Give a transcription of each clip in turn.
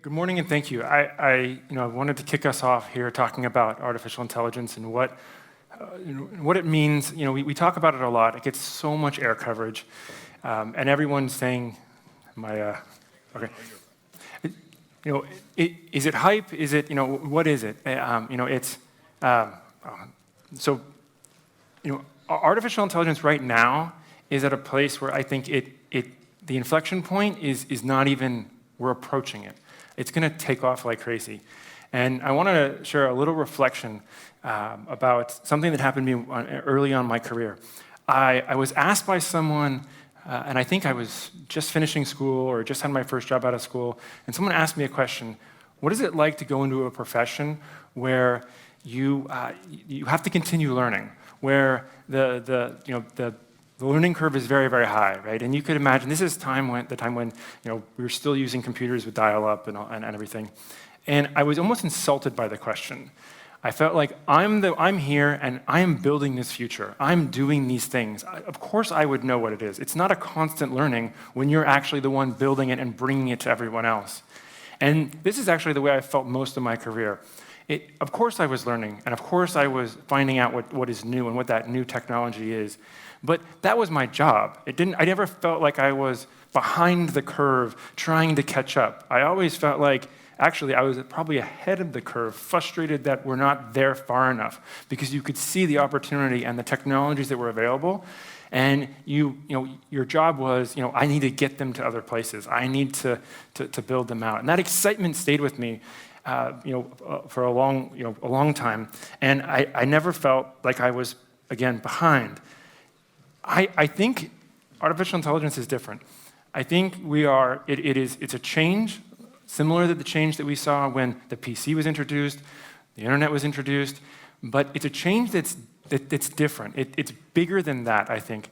Good morning and thank you. I wanted to kick us off here talking about artificial intelligence and what it means. We talk about it a lot. It gets so much air coverage, and everyone's saying, okay. Is it hype? Is it, what is it? Artificial intelligence right now is at a place where I think the inflection point is not even, we're approaching it. It's going to take off like crazy. And I want to share a little reflection about something that happened to me early on in my career. I was asked by someone, and I think I was just finishing school or just had my first job out of school, and someone asked me a question: what is it like to go into a profession where you have to continue learning, where the learning curve is very, very high, right? And you could imagine this is the time when we were still using computers with dial-up and everything. And I was almost insulted by the question. I felt like I'm here and I am building this future. I'm doing these things. Of course I would know what it is. It's not a constant learning when you're actually the one building it and bringing it to everyone else. And this is actually the way I felt most of my career. Of course I was learning, and of course I was finding out what is new and what that new technology is. But that was my job. I never felt like I was behind the curve trying to catch up. I always felt like, actually, I was probably ahead of the curve, frustrated that we're not there far enough, because you could see the opportunity and the technologies that were available, and your job was, I need to get them to other places. I need to build them out. And that excitement stayed with me for a long time, and I never felt like I was, again, behind. I think artificial intelligence is different. I think it's a change, similar to the change that we saw when the PC was introduced, the internet was introduced, but it's a change that's different. It's bigger than that, I think.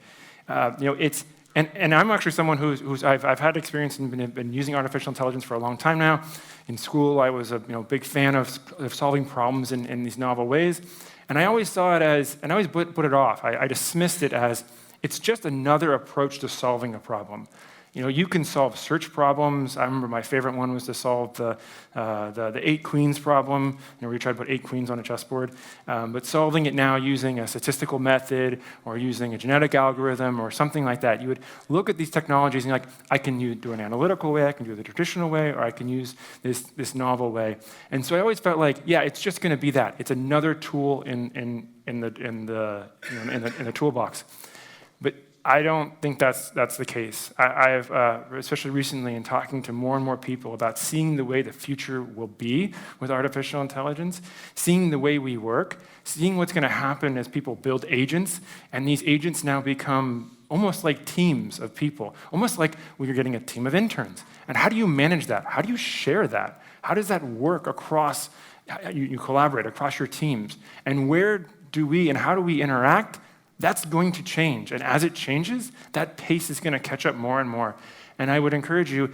And I'm actually someone I've had experience and been using artificial intelligence for a long time now. In school, I was a big fan of solving problems in these novel ways, and I always saw it as, and I always put it off. I dismissed it as, it's just another approach to solving a problem. You can solve search problems. I remember my favorite one was to solve the 8 queens problem, where you try to put 8 queens on a chessboard. But solving it now using a statistical method or using a genetic algorithm or something like that, you would look at these technologies and you're like, I can do an analytical way, I can do it the traditional way, or I can use this novel way. And so I always felt like, yeah, it's just going to be that. It's another tool in the toolbox. But I don't think that's the case. I've, especially recently in talking to more and more people about seeing the way the future will be with artificial intelligence, seeing the way we work, seeing what's going to happen as people build agents, and these agents now become almost like teams of people, almost like when you're getting a team of interns. And how do you manage that? How do you share that? How does that work across, you collaborate across your teams? And where do we and how do we interact? That's going to change, and as it changes, that pace is going to catch up more and more. And I would encourage you,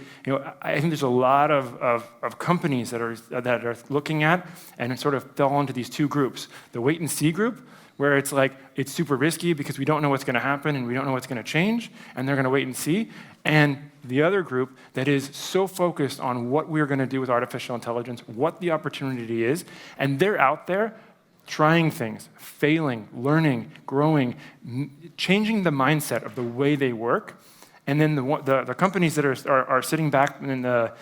I think there's a lot of companies that are looking at and sort of fell into these two groups. The wait and see group, where it's like, it's super risky because we don't know what's going to happen and we don't know what's going to change, and they're going to wait and see. And the other group that is so focused on what we're going to do with artificial intelligence, what the opportunity is, and they're out there trying things, failing, learning, growing, changing the mindset of the way they work. And then the companies that are sitting back in the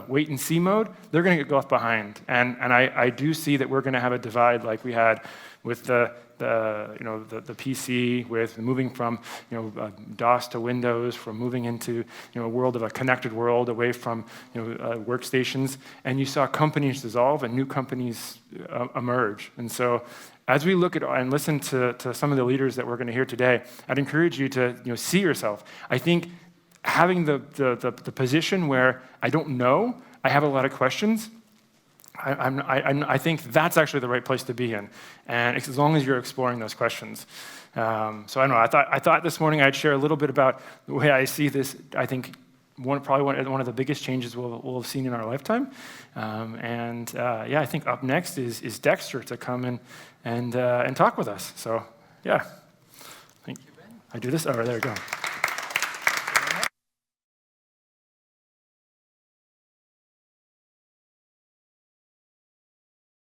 wait and see mode, they're going to get left behind. And I do see that we're going to have a divide like we had with the PC, with moving from DOS to Windows, from moving into a world of a connected world away from workstations, and you saw companies dissolve and new companies emerge. And so, as we look at and listen to some of the leaders that we're going to hear today, I'd encourage you to see yourself. I think having the position where I don't know, I have a lot of questions. I think that's actually the right place to be in, and as long as you're exploring those questions. So I don't know. I thought this morning I'd share a little bit about the way I see this. I think probably one of the biggest changes we'll have seen in our lifetime. I think up next is Dexter to come and talk with us. So yeah, I do this. Oh, there we go.